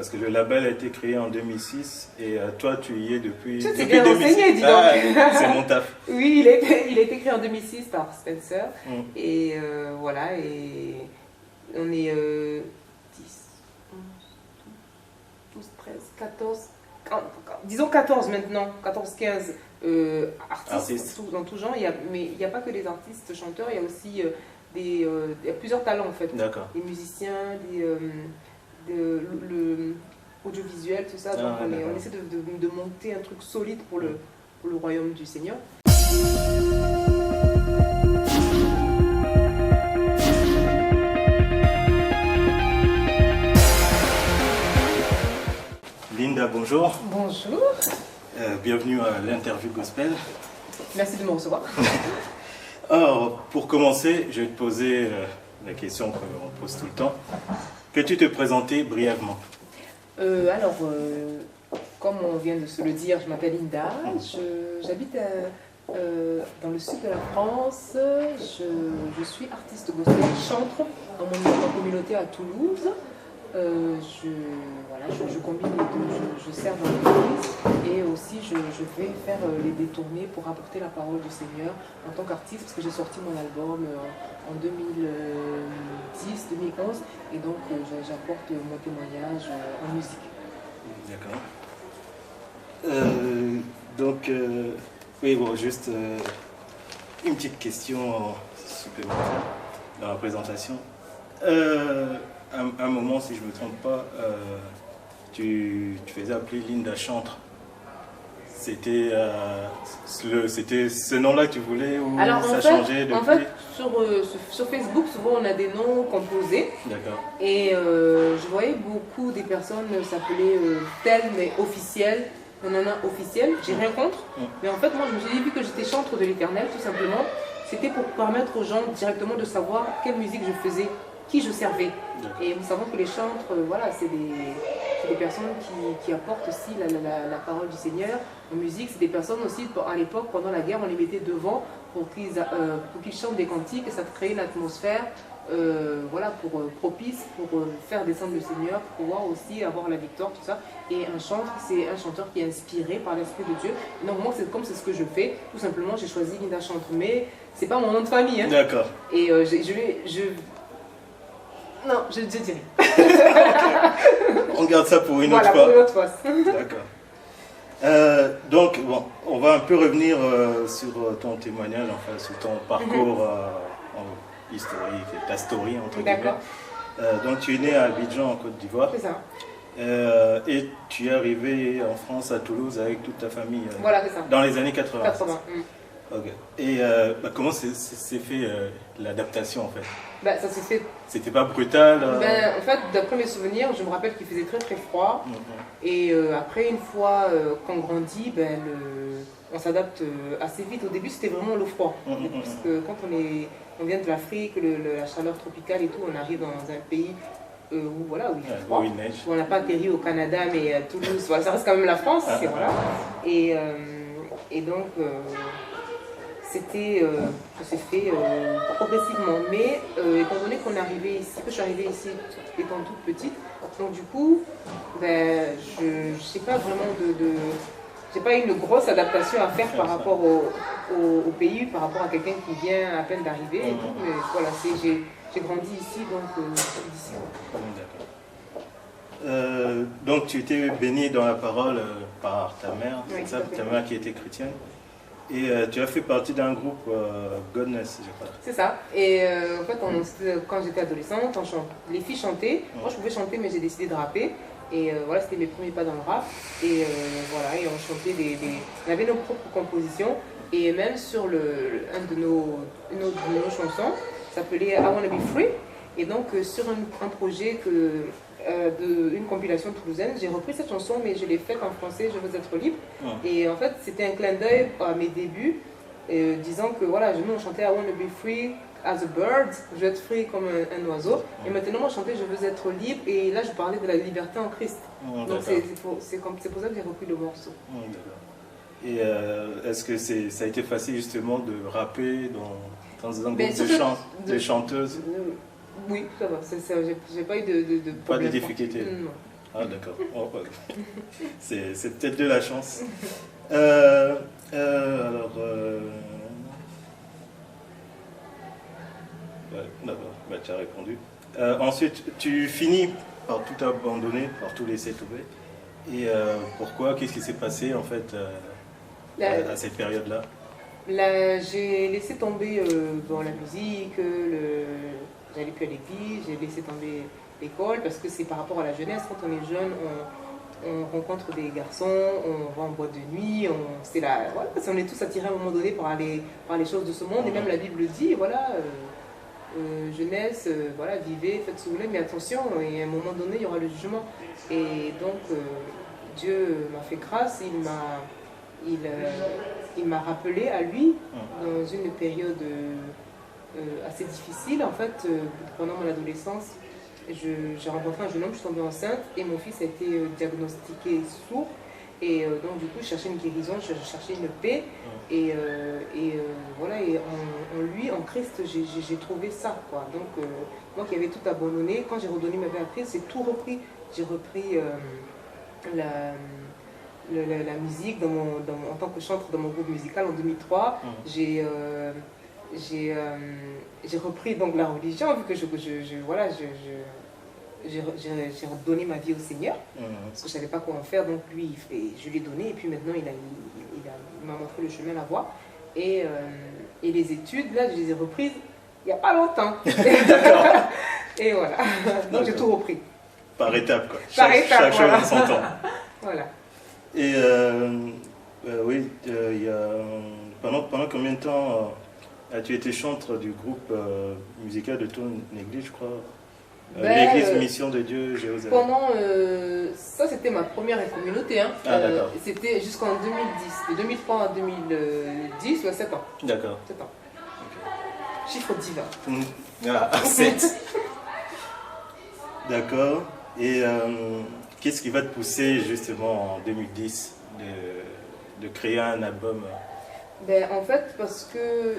Parce que le label a été créé en 2006 et toi, tu y es depuis, C'est depuis bien 2006. renseigné, dis donc. C'est mon taf. Oui, il a été créé en 2006 par Spencer. Et voilà, et on est 10, 11, 12, 13, 14, disons 14 maintenant, 14, 15 artistes dans tout genre. Mais il n'y a pas que des artistes chanteurs, il y a aussi il y a plusieurs talents en fait. D'accord. Des musiciens, le audiovisuel, tout ça. Donc on essaie de monter un truc solide pour le royaume du Seigneur. Linda, bonjour. Bonjour. Bienvenue à l'interview gospel. Merci de me recevoir. Alors, pour commencer, je vais te poser la question qu'on pose tout le temps. Peux-tu te présenter brièvement? Comme on vient de se le dire, je m'appelle Linda, j'habite dans le sud de la France, je suis artiste gospel, chantre dans ma communauté à Toulouse. Je combine les deux, je sers dans l'église et aussi je vais faire les détournées pour apporter la parole du Seigneur en tant qu'artiste parce que j'ai sorti mon album en 2010, 2011 et donc j'apporte mon témoignage en musique. D'accord. Oui, bon, juste une petite question supplémentaire dans la présentation. Un moment, si je ne me trompe pas, tu faisais appeler Linda Chantre. C'était ce nom-là que tu voulais ou ça a changé depuis? En fait, sur Facebook, souvent on a des noms composés. D'accord. Et je voyais beaucoup des personnes s'appeler tel mais officiel. On en a officiel, j'ai rien contre. Mais en fait, moi, je me suis dit, vu que j'étais chantre de l'Éternel, tout simplement, c'était pour permettre aux gens directement de savoir quelle musique je faisais, qui je servais. Et nous savons que les chantres, voilà, c'est des personnes qui apportent aussi la parole du Seigneur en musique. C'est des personnes aussi, à l'époque, pendant la guerre, on les mettait devant pour qu'ils chantent des cantiques et ça créait une atmosphère propice pour faire descendre le Seigneur, pour pouvoir aussi avoir la victoire, tout ça. Et un chantre, c'est un chanteur qui est inspiré par l'Esprit de Dieu. Donc moi, c'est ce que je fais. Tout simplement, j'ai choisi Linda Chantre, mais c'est pas mon nom de famille. Hein. D'accord. Et non, je dirais. On garde ça pour une autre fois. Pour une autre fois. D'accord. Donc, bon, on va un peu revenir sur ton témoignage, enfin, sur ton parcours historique, ta story, entre guillemets. D'accord. Donc, tu es né à Abidjan, en Côte d'Ivoire. C'est ça. Et tu es arrivé en France, à Toulouse, avec toute ta famille. Voilà, c'est ça. Dans les années 80. 80. Ok. Et comment s'est fait l'adaptation, en fait? Ça s'est fait. C'était pas brutal En fait, d'après mes souvenirs, je me rappelle qu'il faisait très très froid. Et après, une fois qu'on grandit, on s'adapte assez vite. Au début, c'était vraiment le froid. Parce que quand on vient de l'Afrique, la chaleur tropicale et tout, on arrive dans un pays où il fait froid. On n'a pas atterri au Canada, mais à Toulouse, ça reste quand même la France. Voilà. Et donc, ça s'est fait progressivement. Mais étant donné que je suis arrivée ici étant toute petite, donc du coup, je sais pas vraiment j'ai pas une grosse adaptation à faire par rapport au pays, par rapport à quelqu'un qui vient à peine d'arriver. Mais voilà, j'ai grandi ici, donc d'ici. D'accord. Donc tu étais baignée dans la parole par ta mère, oui, c'est ça, ta mère qui était chrétienne. Et tu as fait partie d'un groupe Godness, je crois. C'est ça. Et en fait, quand j'étais adolescente, les filles chantaient. Moi, je pouvais chanter, mais j'ai décidé de rapper. Et c'était mes premiers pas dans le rap. Et et on chantait on avait nos propres compositions. Et même sur une de nos chansons, ça s'appelait I Wanna Be Free. Et donc, sur un projet d'une compilation toulousaine, j'ai repris cette chanson, mais je l'ai faite en français, Je veux être libre. Et en fait, c'était un clin d'œil à mes débuts, disant que nous, on chantait I Wanna Be Free as a bird, je veux être free comme un oiseau. Et maintenant, moi, je chantais Je veux être libre, et là, je parlais de la liberté en Christ. Donc, c'est pour ça que j'ai repris le morceau. Et est-ce que ça a été facile justement de rapper dans un groupe de chanteuses? Oui, ça va. J'ai pas eu de pas de difficulté. Non. Ah d'accord. Oh, c'est peut-être de la chance. Alors... Ouais, d'accord, bah, tu as répondu. Ensuite, tu finis par tout abandonner, par tout laisser tomber. Et pourquoi? Qu'est-ce qui s'est passé en fait à cette période-là? J'ai laissé tomber la musique, j'allais plus à l'église, j'ai laissé tomber l'école parce que c'est par rapport à la jeunesse. Quand on est jeune, on rencontre des garçons, on va en boîte de nuit, on est tous attirés à un moment donné par les choses de ce monde. Et même la Bible dit, voilà, jeunesse, voilà, vivez, faites ce que vous voulez, mais attention, et à un moment donné, il y aura le jugement. Et donc, Dieu m'a fait grâce, il m'a rappelé à lui dans une période assez difficile. En fait, pendant mon adolescence, j'ai rencontré un jeune homme, je suis tombée enceinte et mon fils a été diagnostiqué sourd. Et donc du coup, je cherchais une guérison, je cherchais une paix. Et voilà, et en lui, en Christ, j'ai trouvé ça, quoi. Donc moi qui avais tout abandonné, quand j'ai redonné ma vie à Christ, j'ai tout repris. J'ai repris la musique en tant que chanteur dans mon groupe musical en 2003. J'ai repris donc la religion, vu que j'ai redonné ma vie au Seigneur, parce que je ne savais pas quoi en faire, donc lui, je lui ai donné, et puis maintenant il m'a montré le chemin, la voie. Et les études, là, je les ai reprises il n'y a pas longtemps. Et voilà, donc j'ai tout repris. Par étapes, quoi. Chaque chose en son temps. Voilà. Et oui, pendant combien de temps as-tu été chanteur du groupe musical de ton église, je crois? L'église Mission de Dieu Jérusalem. Ça c'était ma première communauté, hein. C'était jusqu'en 2010, de 2003 à 2010, 7 ans. D'accord. 7 ans. Okay. Chiffre divin. 7. D'accord. Et qu'est-ce qui va te pousser justement en 2010 de créer un album? En fait, parce que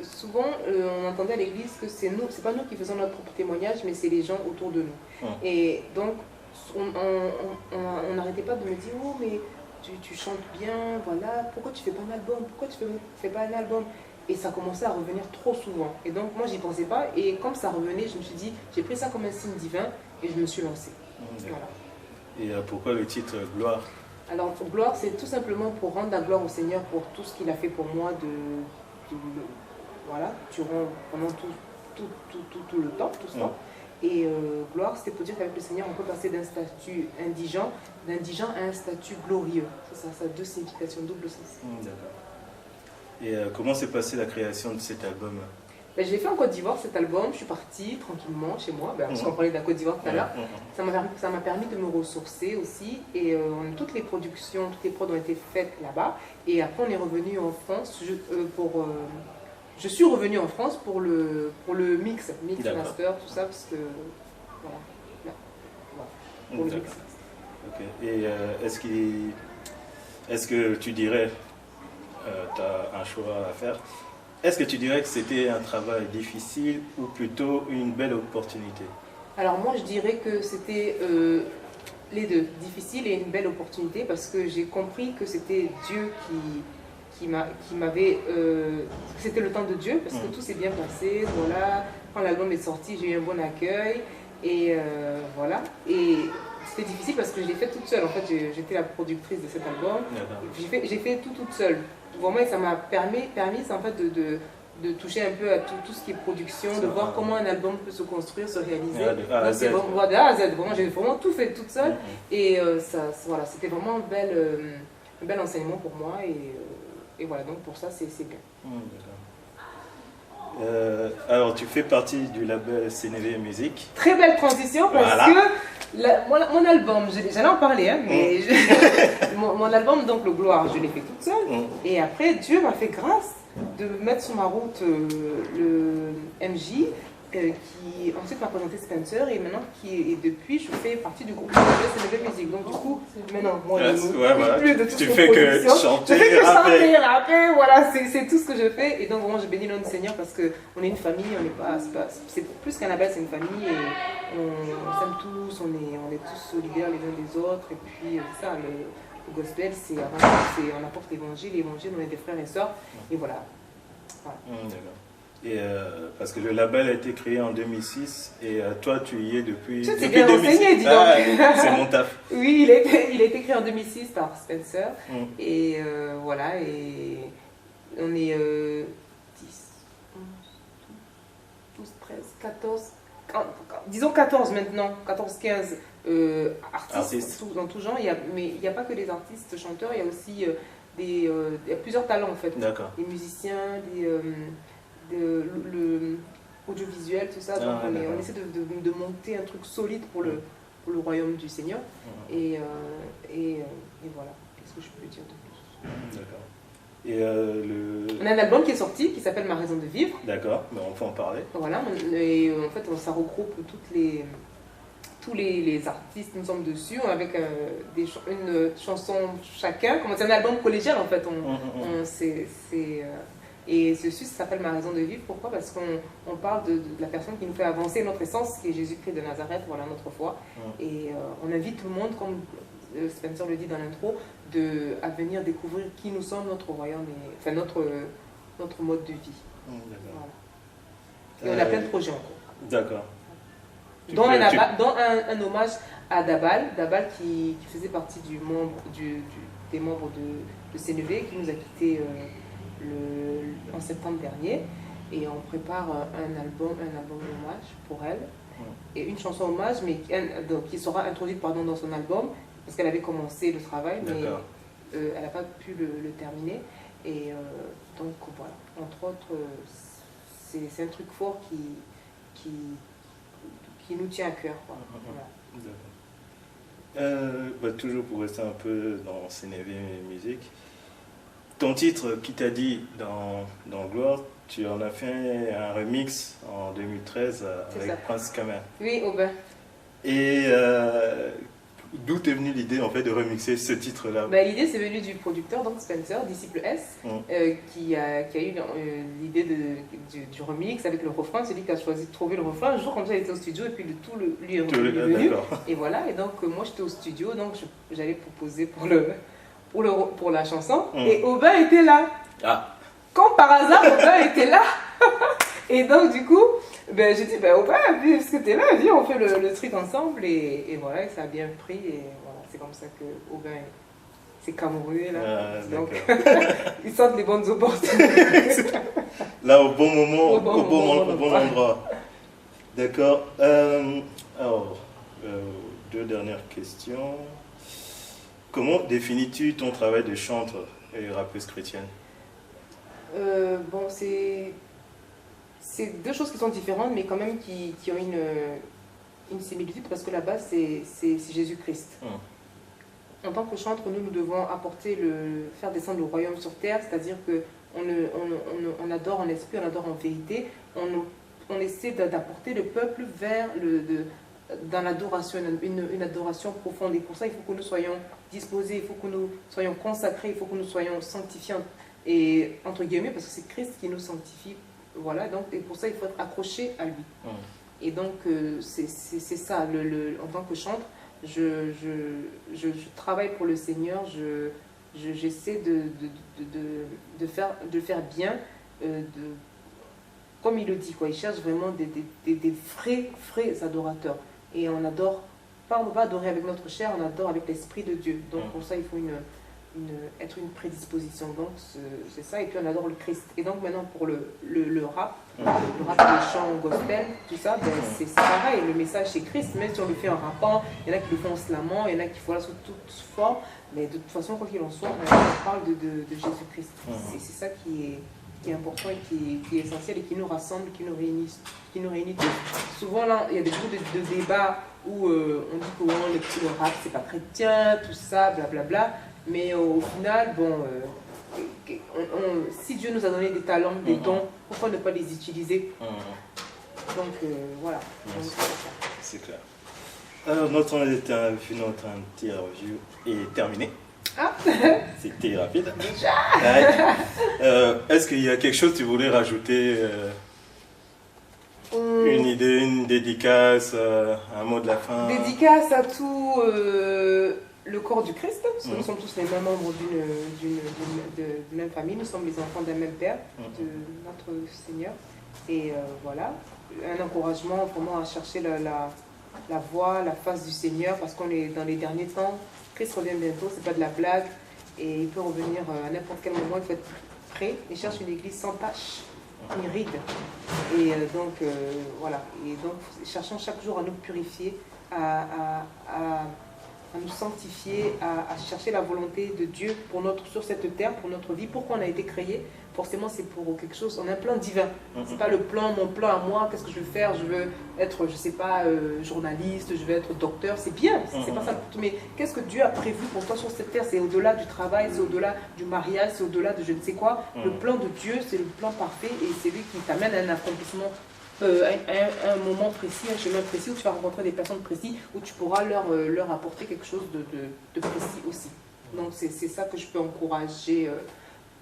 souvent on entendait à l'église que c'est pas nous qui faisons notre propre témoignage, mais c'est les gens autour de nous. Et donc on n'arrêtait pas de me dire, oh mais tu chantes bien, voilà, pourquoi tu fais pas un album, pourquoi tu fais pas un album? Et ça commençait à revenir trop souvent. Et donc moi j'y pensais pas, et comme ça revenait, je me suis dit, j'ai pris ça comme un signe divin et je me suis lancée. Voilà. Et pourquoi le titre Gloire? Alors Gloire, c'est tout simplement pour rendre la gloire au Seigneur pour tout ce qu'il a fait pour moi voilà, pendant tout le temps, tout ce temps. Et gloire, c'était pour dire qu'avec le Seigneur, on peut passer d'un statut indigent à un statut glorieux. C'est ça, ça a deux significations, double sens. D'accord. Et comment s'est passée la création de cet album? Je l'ai fait en Côte d'Ivoire, cet album. Je suis partie tranquillement chez moi, parce qu'on parlait de la Côte d'Ivoire tout à l'heure. Ça m'a permis de me ressourcer aussi. Et toutes les productions, toutes les prods ont été faites là-bas. Et après, on est revenu en France je suis revenue en France pour le mix master, tout ça, parce que voilà. Pour le mix. Okay. Et est-ce que tu dirais, tu as un choix à faire, est-ce que tu dirais que c'était un travail difficile ou plutôt une belle opportunité? Alors moi je dirais que c'était les deux, difficile et une belle opportunité, parce que j'ai compris que c'était Dieu qui m'avait, c'était le temps de Dieu, parce que tout s'est bien passé, voilà. Quand l'album est sorti, j'ai eu un bon accueil, et voilà. Et c'était difficile parce que je l'ai fait toute seule, en fait, j'étais la productrice de cet album. J'ai fait tout toute seule. Vraiment, ça m'a permis en fait de toucher un peu à tout ce qui est production, de voir comment un album peut se construire, se réaliser. De A à Z. Vraiment, j'ai vraiment tout fait toute seule, et voilà, c'était vraiment un bel enseignement pour moi, et voilà, donc pour ça c'est bien. Alors tu fais partie du label CNV Music. Très belle transition, parce que mon album, j'allais en parler, hein, mais mon album, donc le Gloire, je l'ai fait toute seule, et après Dieu m'a fait grâce de mettre sur ma route le MJ, qui ensuite m'a présenté Spencer et maintenant et depuis je fais partie du groupe de Musique. Donc du coup maintenant moi voilà. plus de tout Tu ce fais que chanter, je fais que chanter, rapper, voilà, c'est tout ce que je fais et donc vraiment je bénis notre Seigneur parce que on est une famille, on n'est pas, c'est plus qu'un label, c'est une famille et on s'aime tous, on est tous solidaires les uns des autres et puis c'est ça le gospel c'est avant tout on apporte l'évangile, on est des frères et sœurs et voilà. D'accord. Et parce que le label a été créé en 2006 et toi tu y es depuis. Tu t'es bien renseigné, dis donc. C'est mon taf. Oui, il a été créé en 2006 par Spencer et voilà et on est 10, 12, 13, 14, disons 14 maintenant, 14, 15 artistes dans tout genre. Mais il n'y a pas que des artistes chanteurs, il y a aussi il y a plusieurs talents en fait. D'accord. Des musiciens, le audiovisuel, tout ça. Donc on essaie de monter un truc solide pour le royaume du Seigneur. Et voilà, qu'est-ce que je peux dire de plus? D'accord. Et on a un album qui est sorti qui s'appelle Ma raison de vivre. D'accord, mais on peut en parler. Voilà, et en fait ça regroupe tous les artistes, nous sommes dessus, avec une chanson chacun. C'est un album collégial en fait. Et ceci, ça s'appelle Ma raison de vivre. Pourquoi? Parce qu'on parle de la personne qui nous fait avancer notre essence, qui est Jésus-Christ de Nazareth, voilà notre foi. Et on invite tout le monde, comme Spencer le dit dans l'intro, à venir découvrir qui nous sommes, notre royaume, enfin notre mode de vie. Voilà. Et on a plein de projets encore. D'accord. Dont un hommage à Dabal qui faisait partie des membres de CNV, qui nous a quittés en septembre dernier. Et on prépare un album hommage pour elle. Et une chanson hommage, mais qui sera introduite dans son album, parce qu'elle avait commencé le travail, mais elle n'a pas pu le terminer. Et donc voilà, entre autres, c'est un truc fort qui nous tient à cœur. Voilà. Toujours pour rester un peu dans CNV Musique, ton titre qui t'a dit dans Gloire, tu en as fait un remix en 2013 avec Prince Kamer. Oui, Aubin. Et d'où t'es venue l'idée en fait de remixer ce titre-là? L'idée c'est venue du producteur, donc Spencer, Disciple S, qui a eu l'idée du remix avec le refrain. C'est lui qui a choisi de trouver le refrain. Un jour comme ça il était au studio et puis lui est venu. Et voilà, et donc moi j'étais au studio, donc j'allais proposer pour la chanson. Et Aubin était là. Comme par hasard, Aubin était là. Et donc du coup, j'ai dit, Aubin, puisque tu es là, viens, on fait le truc ensemble. Et voilà, et ça a bien pris. Et voilà, c'est comme ça que Aubin s'est camouré là. Donc, ils sortent les bonnes opportunités. Là, au bon moment, au bon endroit. D'accord. Alors, deux dernières questions. Comment définis-tu ton travail de chanteur et rappeuse chrétienne? C'est deux choses qui sont différentes, mais quand même qui ont une similitude, parce que la base, c'est Jésus-Christ. En tant que chanteur, nous devons faire descendre le royaume sur terre, c'est-à-dire qu'on adore en esprit, on adore en vérité, on essaie d'apporter le peuple dans l'adoration, une adoration profonde. Et pour ça, il faut que nous soyons disposés, il faut que nous soyons consacrés, il faut que nous soyons sanctifiés, et entre guillemets, parce que c'est Christ qui nous sanctifie. Voilà, donc, et pour ça, il faut être accroché à lui. Et donc, c'est ça, en tant que chanteur, je travaille pour le Seigneur, j'essaie de faire bien, comme il le dit, quoi. Il cherche vraiment des vrais adorateurs. Et on adore, on ne va pas adorer avec notre chair, on adore avec l'Esprit de Dieu. Donc pour ça, il faut être une prédisposition. Donc c'est ça, et puis on adore le Christ. Et donc maintenant pour le rap, les chants gospel, tout ça, c'est pareil, le message c'est Christ, même si on le fait en rappant, il y en a qui le font en slamant, il y en a qui font là sous toute forme, mais de toute façon, quoi qu'il en soit, on parle de Jésus-Christ. C'est ça qui est important et qui est essentiel et qui nous rassemble, qui nous réunit. Souvent là, il y a beaucoup de débats où on dit que le rap c'est pas chrétien, tout ça, blablabla. Mais au final, si Dieu nous a donné des talents, des dons, pourquoi ne pas les utiliser? Donc voilà. Donc, c'est clair. Alors, notre interview est terminée. Ah. C'était rapide. Est-ce qu'il y a quelque chose que tu voulais rajouter une idée, une dédicace, un mot de la fin? Dédicace à tout le corps du Christ, parce que nous sommes tous les mêmes membres d'une même famille, nous sommes les enfants d'un même Père, de notre Seigneur. Et voilà, un encouragement vraiment à chercher la voie, la face du Seigneur, parce qu'on est dans les derniers temps. Christ revient bientôt, c'est pas de la blague, et il peut revenir à n'importe quel moment. Il faut être prêt et cherche une église sans tache ni ride. Et donc voilà, et donc cherchons chaque jour à nous purifier, à nous sanctifier, à chercher la volonté de Dieu sur cette terre, pour notre vie. Pourquoi on a été créé? Forcément, c'est pour quelque chose. On a un plan divin. C'est pas mon plan à moi. Qu'est-ce que je veux faire? Je veux être, je sais pas, journaliste. Je veux être docteur. C'est bien. C'est pas ça. Mais qu'est-ce que Dieu a prévu pour toi sur cette terre? C'est au-delà du travail. C'est au-delà du mariage. C'est au-delà de je ne sais quoi. Le plan de Dieu, c'est le plan parfait, et c'est lui qui t'amène à un accomplissement. Un moment précis, un chemin précis où tu vas rencontrer des personnes précises, où tu pourras leur apporter quelque chose de précis aussi. Donc c'est ça que je peux encourager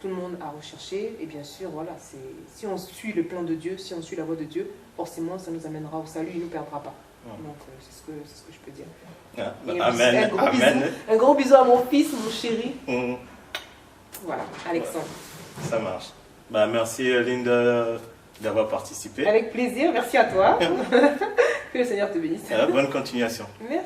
tout le monde à rechercher. Et bien sûr, voilà, si on suit le plan de Dieu, si on suit la voie de Dieu, forcément ça nous amènera au salut, il ne nous perdra pas. Donc c'est ce que je peux dire. Amen. Un gros bisou à mon fils, mon chéri. Voilà, Alexandre. Ça marche. Merci Linda d'avoir participé. Avec plaisir, merci à toi. Que le Seigneur te bénisse. Bonne continuation. Merci.